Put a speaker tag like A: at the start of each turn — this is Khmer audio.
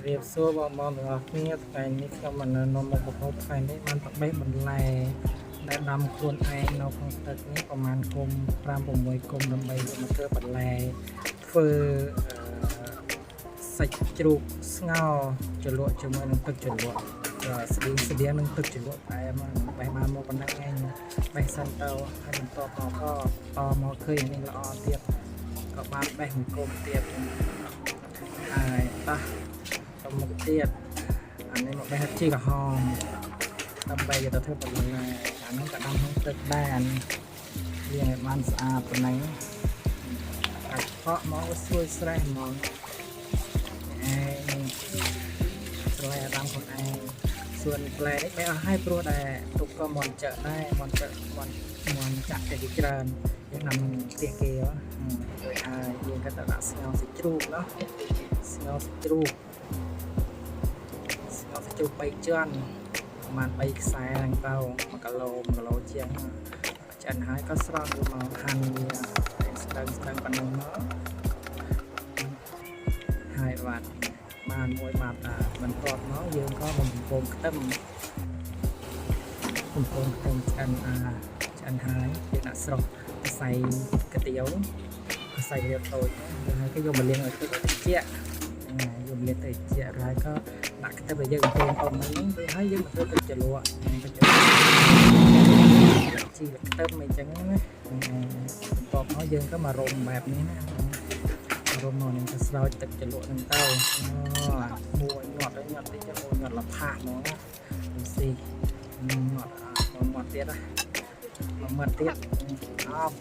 A: រៀបសួរបងប្អូនទាំងអស់គ្នាថ្ងៃនេះខ្ញុំបាននាំមកប្រហូបថ្ងៃនេះបានបបេះបន្លែដែលដាំខ្លួនឯងនៅក្នុងទឹកនេះប្រហែលគុំ5 6គុំដើម្បីយកមកធ្វើបន្លែធ្វើសាច់ជ្រូកស្ងោរជ្រលក់ជាមួយនឹងទឹកជ្រលក់ស្តៀងនឹងទឹកជ្រលក់តែមកបេះបានមកប៉ុណ្ណឹងឯងបេះសិនទៅហើយបន្តមកក៏តមកឃើញនេះល្អទៀតក៏បានបេះមួយគុំទៀតហើយតោះទៅមុខទៀតអានេះមកបេះជីក្រហមដើម្បីយកទៅធ្វើបន្លែអានោះក៏ដាំក្នុងទឹកដែរលាងឲ្យបានស្អាតប៉ុណ្ណឹងកាត់ខកមកស្រួយស្រេះហ្មងឯងស្លែដាំខ្លួនឯងសួនផ្លែនេះបែរអស់ហើយព្រោះតែទុកក៏មន់ចើដែរមន់ចាក់តែច្រើនយើងដាំផ្ទះគេហើយយើងក៏ទៅដាក់ស្ងោរសាច់ជ្រូកណាស្ងោរសាច់ជ្រូក3ជាន់ប្រហែល3ខ្សែហ្នឹងទៅ1គីឡូជាងឆ្អិនហើយក៏ស្រង់យកមកហាន់វាស្ដើងប៉ុណ្ណឹងមកហើយបានមួយបាត់បន្ទាប់មកយើងក៏បំពងខ្ទឹមឆ្អិនហើយយើងដាក់ស្រុះខ្សែកាទៀវខ្សែរៀបតូចហើយគេយកមកលាងឲ្យទឹកត្រជាក់យកមកលាងទៅត្រជាក់ហើយក៏ដាក់ខ្ទឹមដែលយើងបំពងអមហ្នឹងទៅហើយយើងមកធ្វើទឹកជ្រលក់ជីខ្ទឹមអីចឹងណាបន្ទាប់មកយើងក៏មករុំបែបនេះណារុំមកនឹងទៅស្រោចទឹកជ្រលក់ហ្នឹងទៅមួយញាត់តិចមួយញាត់លផាហ្មងណាดูสิញាត់ទៀតណាមកទៀតអប